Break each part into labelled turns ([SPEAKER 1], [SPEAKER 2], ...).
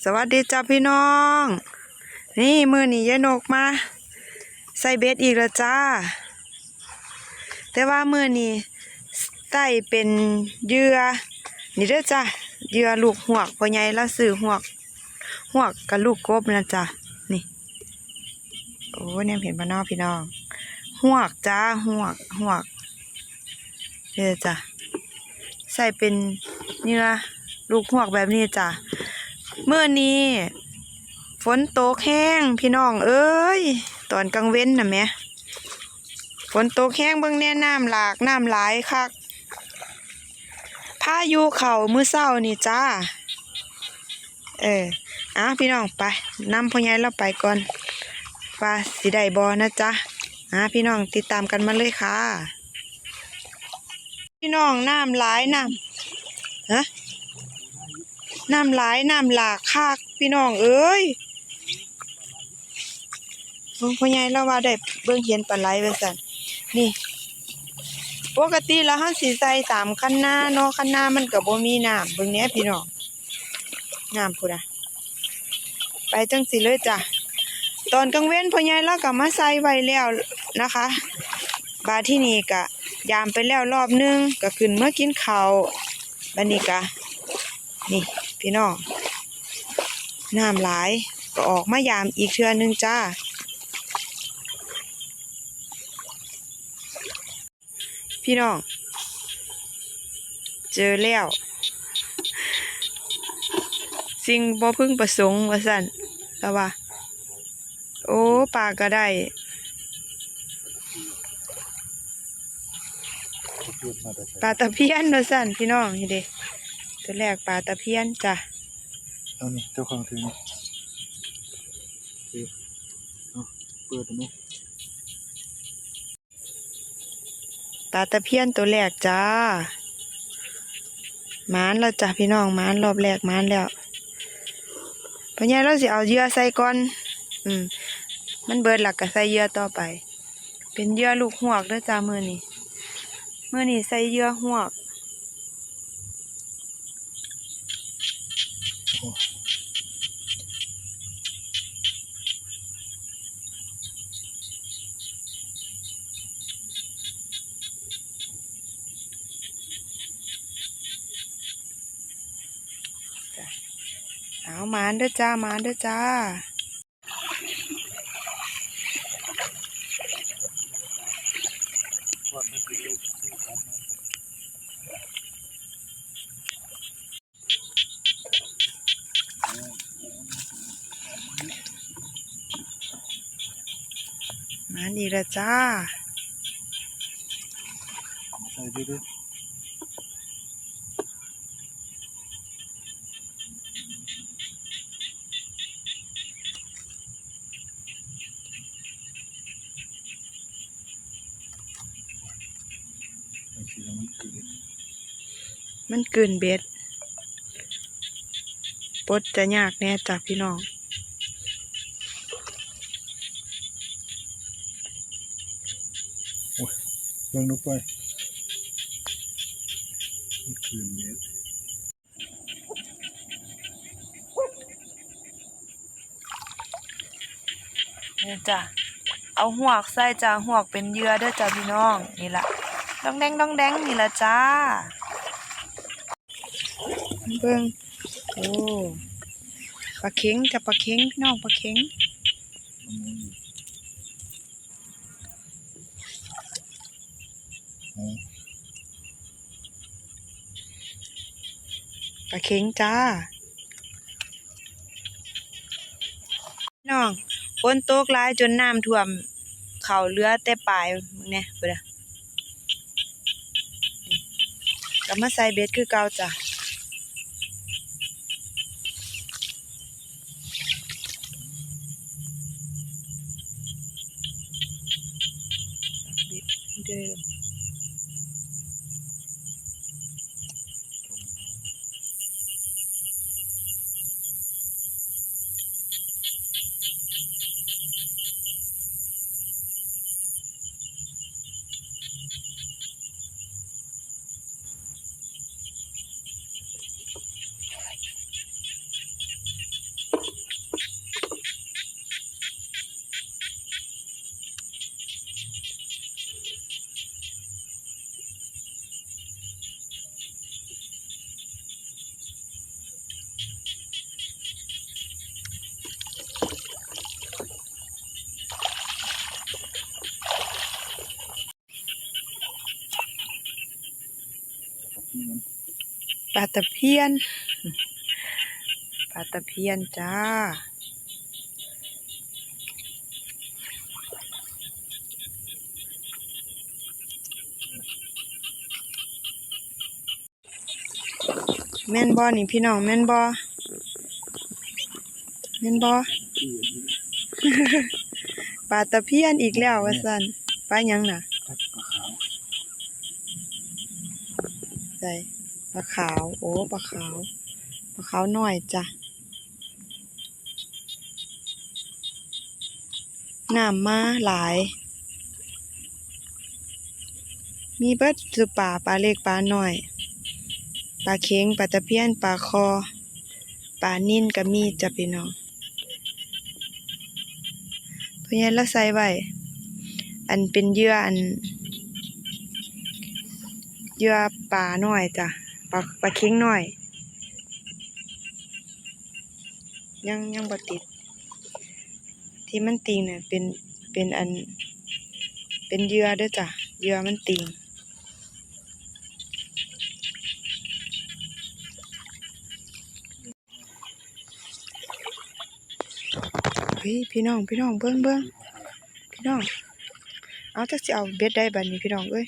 [SPEAKER 1] สวัสดีจ้าพี่น้องนี่มือนี่ยายนกมาใส่เบ็ดอีกแล้วจ้าแต่ว่ามือนี่ใส่เป็นเหยื่อนี่เด้อจ้าเหยื่อลูกหวกพ่อใหญ่แล้วซื้อหวกกับลูกกบนะจ้านี่โอ้เนี่ยเห็นปะน้องพี่น้องหวกจ้าหวกเด้อจ้าใส่เป็นเหยื่อลูกหวกแบบนี้จ้าเมื่อนี้ฝนตกแห้งพี่น้องเอ้ยตอนกลางเว้นน่ะแม่ฝนตกแห้งเบิ่งแน่น้ำหลากน้ำหลายคักพายุเข้ามื้อเช้านี่จ้าพี่น้องไปนำพ่อใหญ่เราไปก่อนว่าสิได้บ่นะจ๊ะพี่น้องติดตามกันมาเลยค่ะพี่น้องน้ำหลายน้ำหลายน้ำหลากคักพี่น้องเอ้ยพ่อใหญ่เราว่าได้เบิ่งเห็นปลาไหลว่าซั่นนี่ปกติแล้วเฮาสิใส่ตามคันนาเนาะคันนามันก็บ่มีน้ำเบิ่งแหน่พี่น้องน้ำพุ่นน่ะไปจังสิเลยจ้ะตอนกลางเว้นพ่อใหญ่เราก็มาใส่ไว้แล้วนะคะบาดที่นี่ก็ยามไปแล้วรอบนึงก็ขึ้นมากินข้าวบัดนี้ก็นี่พี่น้องน้ำหลายก็ออกมายามอีกเทื่อนึงจ้าพี่น้องเจอแล้วสิ่งบ่พึงประสงค์ว่าซั่นแล้วว่าโอ้ปลาก็ได้ปลาตะเพียนว่าซั่นพี่น้องนี่เด้ตัวแรกปลาตะเพียนจ้ะ
[SPEAKER 2] เอานี่เจ้าของถือนี่เปิดตรงนี้
[SPEAKER 1] ปลาตะเพียนตัวแรกจ้าหมานแล้วจ้ะพี่น้องหมานรอบแรกหมานแล้วพ่อใหญ่เราสิเอาเหยื่อใส่ก่อนมันเบิดหลักก็ใส่เหยื่อต่อไปเป็นเหยื่อลูกหวกเด้อจ้ามื้อนี้ใส่เหยื่อหวกเอาหมานเด้อจ้าหมานเด้อจ้าหมานอีกแล้วจ้า
[SPEAKER 2] ใส่ด้วย
[SPEAKER 1] มันเกินเบ็ดปลดจะยากแน่จ้ะพี่น้อง
[SPEAKER 2] ลงลงไปมันคืนเบ็ด
[SPEAKER 1] เนี่ยจ้ะเอาหวกใส่จ้ะหวกเป็นเหยื่อเด้อจ้ะพี่น้องนี่ล่ะดองแดงนี่ล่ะจ้าเบิ่งโอ้ปลาเข็งจ้ะปลาเข็งพี่น้องปลาเข็งปลาเข็งจ้าน้องฝนตกหลายจนน้ำท่วมเข้าเรือแต่ปลายมึงเนี่ยเบิ่งก็มาใส่เบ็ดคือเก่าจ้ะเดิม ปลาตะเพียนปลาตะเพียนจ้าแม่นบ่นี่พี่น้องแม่นบ่แม่นบ่ ปลาตะเพียนอีกแล้วว่าซั่นปลาหยังน่ะ
[SPEAKER 2] ครับปลาขาว
[SPEAKER 1] ใส่ปลาขาวโอ้ปลาขาวปลาขาวน้อยจ้ะน้ำมาหลายมีเบิดสุปลาปลาเล็กปลาน้อยปลาเข็งปลาตะเพียนปลาคอปลานิ่นก็มีจ้ะพี่น้องเพิ่นเราใส่ไว้อันเป็นเหยื่อเหยื่อปลาน้อยจ้ะปลาเข็งน้อยยังบ่ติดที่มันติงน่ะเป็นอันเป็นเหยื่อเด้อจ้ะเหยื่อมันติงเฮ้ยพี่น้องเบิ่งพี่น้องเอาจักสิเอาเบ็ดได้บัดนี้พี่น้องเอ้ย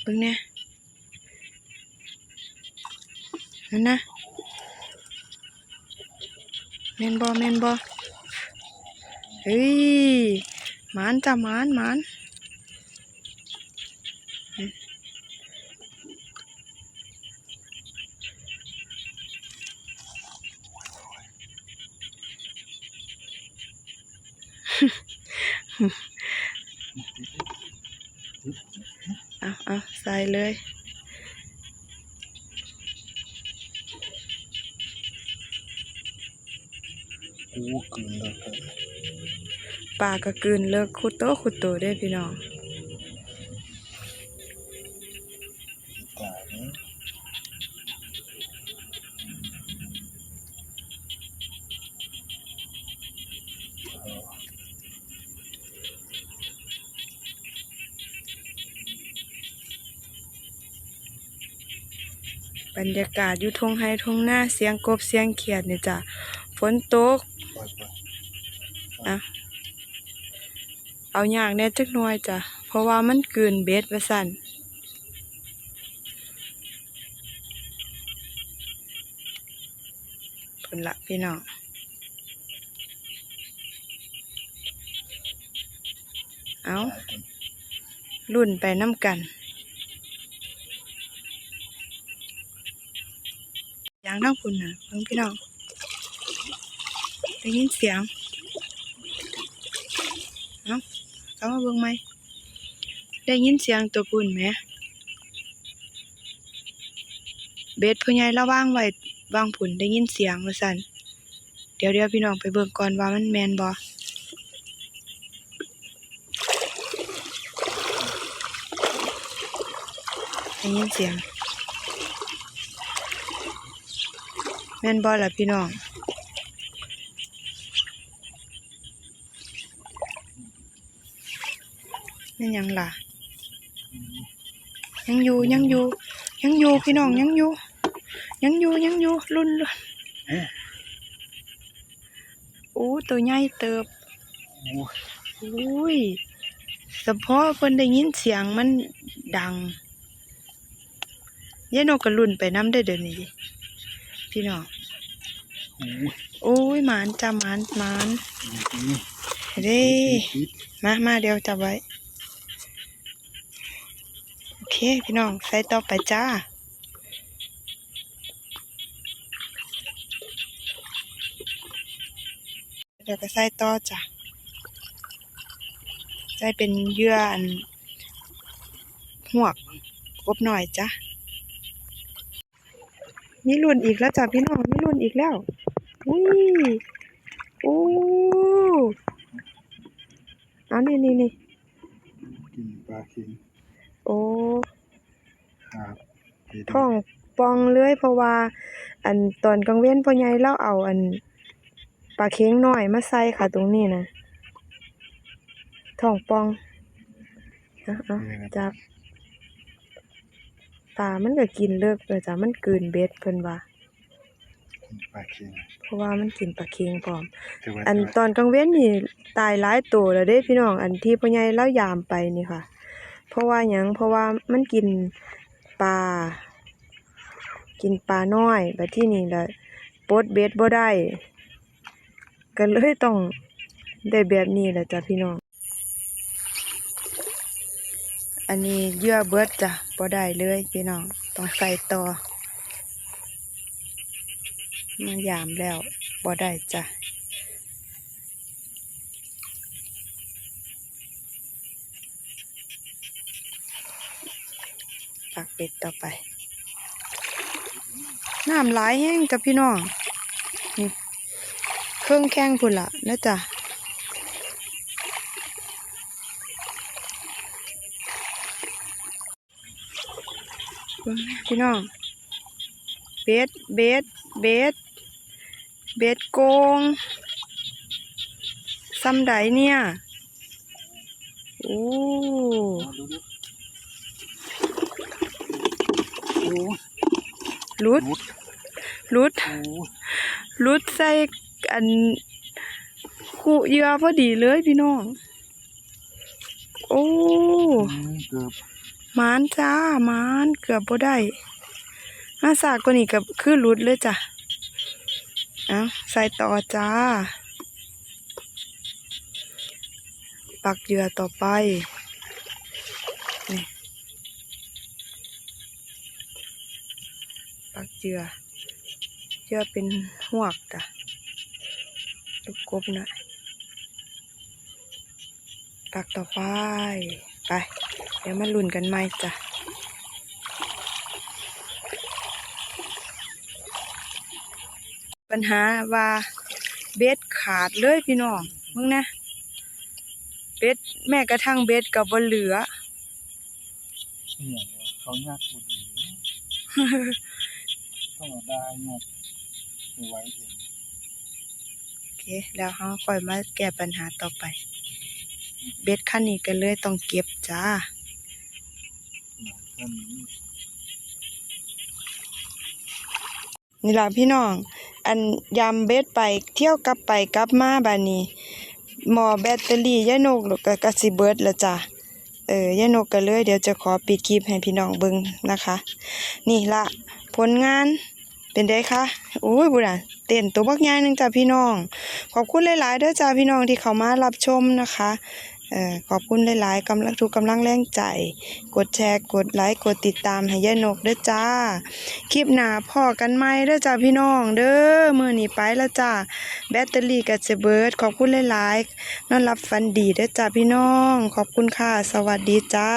[SPEAKER 1] เบิ่งแหน่นั่นนะแม่นบ่เฮ้ยหมานจ้ะหมานเอาใส่เลย
[SPEAKER 2] โอ้เกินแล้วครับ
[SPEAKER 1] ปลากระกืนเลิกคุดโตได้พี่น้อง
[SPEAKER 2] ตายแล้วเออบ
[SPEAKER 1] บรรยากาศอยู่ทงไฮทงหน้าเสียงกบเสียงเขียดนี่จ้ะฝนตก
[SPEAKER 2] ปล่อย
[SPEAKER 1] อ่ะเอายากแน่จักหน่อยจ้ะเพราะว่ามันกืนเบ็ดว่าซั่นเพิ่นละพี่น้องเอา
[SPEAKER 2] ตายกัน
[SPEAKER 1] รุ่นไปน้ำกันอย่างทั้งคุณน่ะเพิ่งพี่น้องได้ยินเสียงเอาเข้ามาเบิ่งไหมได้ยินเสียงตัวปุ่นไหมเบ็ดผู้ใหญ่ระวางไว้วางผุนได้ยินเสียงว่าซั่นเดี๋ยวพี่น้องไปเบิ่งก่อนว่ามันแม่นบ่ได้ยินเสียงแม่นบ่ล่ะพี่น้องแม่นหยังล่ะยังอยู่พี่น้องยังอยู่รุ่นโอ้ตัวใหญ่เติบ
[SPEAKER 2] โอ้
[SPEAKER 1] อุ้ยเฉพาะเพิ่นได้ยินเสียงมันดังยายนกก็รุ่นไปนำได้อเดี๋ยวนี้พี่น้อง
[SPEAKER 2] โห
[SPEAKER 1] โอ้ยหมานจ้ะหมานเด้มาเดี๋ยวจับไว้โอเคพี่น้องใส่ต่อไปจ้าเดี๋ยวก็ใส่ต่อจ้ะใส่เป็นเหยื่อหวกกบหน่อยจ้ะมีรุ่นอีกแล้วจ้ะพี่น้องมีรุ่นอีกแล้วอุ้ยโอ้เอานี่
[SPEAKER 2] กินปลาเค็ง
[SPEAKER 1] โอ้
[SPEAKER 2] ครับไปดู
[SPEAKER 1] ท้องปองเลยเพราะว่าตอนกลางเว้นพ่อใหญ่เล่าเอาปลาเค็งน้อยมาใส่ค่ะตรงนี้นะท้องปองเอาจับ ปลามันก็กินเลิกเลยจ้ะมันกลืนเบ็ดเพิ่นว่า
[SPEAKER 2] กินปลาเค็ง
[SPEAKER 1] เพราะว่ามันกินปลาเค็งพร้อม
[SPEAKER 2] แต่ว่า
[SPEAKER 1] อันตอนกลางเว้นนี่ตายหลายตัวแล้วเด้พี่น้องอันที่พ่อใหญ่เล่ายามไปนี่ค่ะ เพราะว่าหยังเพราะว่ามันกินปลาน้อยบัดที่นี่ละปลดเบ็ดบ่ได้ก็เลยต้องได้แบบนี้แหละจ้ะพี่น้องอันนี้เหยื่อเบิดจ้ะบ่ได้เลยพี่น้องต้องใส่ต่อมายามแล้วบ่ได้จ้ะปักเบ็ดต่อไปน้ำหลายแห้งจ้ะพี่น้องนี่เครื่องแข้งพุ่นละนะจ๊ะเบิ่งแม่พี่น้องเบ็ดโกงซ้ำใดเนี่ยโอ้
[SPEAKER 2] โอ้
[SPEAKER 1] ลุด
[SPEAKER 2] รุด
[SPEAKER 1] ลุด
[SPEAKER 2] โอ้
[SPEAKER 1] ลุดใส่อันคู่เหยื่อพอดีเลยพี่น้องโอ้
[SPEAKER 2] เกือบ
[SPEAKER 1] หมานจ้าหมานเกือบบ่ได้มาสากกว่านี้กับคือลุดเลยจ้ะเอาใส่ต่อจ้าปักเหยื่อต่อไปนี่ปักเหยื่อเป็นหวกจ้ะลูกกบนะปักต่อไปไปเดี๋ยวมาลุ้นกันไหมจ้ะปัญหาว่าเบ็ดขาดเลยพี่น้องมึงนะเบ็ดแม้กระทั่งเบ็ดกับบ่เหลือ
[SPEAKER 2] เนี่ยเขายักบุดีต้องเอาได้ยักไปไว้เอง
[SPEAKER 1] โอเคแล้วเราค่อยมาแก้ปัญหาต่อไปเบ็ดคันนี้กันเลยต้องเก็บจ้า
[SPEAKER 2] หน่อยแค่นี้
[SPEAKER 1] นี่ล่ะพี่น้องอันยำเบ็ดไปเที่ยวกลับไปกลับมาบานี้หมอแบตเตอรี่ยายนกก็สิเบิดแล้วจ้ะยายนกก็เลยเดี๋ยวจะขอปิดคลิปให้พี่น้องเบิ่งนะคะ นี่ละผลงานเป็นไงคะโอ้ยบุญอ่ะเต้นตัวบักใหญ่นึงจ้ะพี่น้องขอบคุณหลายๆเด้อจ้ะพี่น้องที่เข้ามารับชมนะคะขอบคุณหลายๆกำลังแรงใจกดแชร์กดไลค์กดติดตามให้ยายนกเด้อจ้าคลิปหน้าพอกันใหม่เด้อจ้าพี่น้องเด้อมื้อนี้ไปแล้วจ้าแบตเตอรี่ก็จะเบิดขอบคุณหลายๆนอนหลับฝันดีเด้อจ้าพี่น้องขอบคุณค่ะสวัสดีจ้า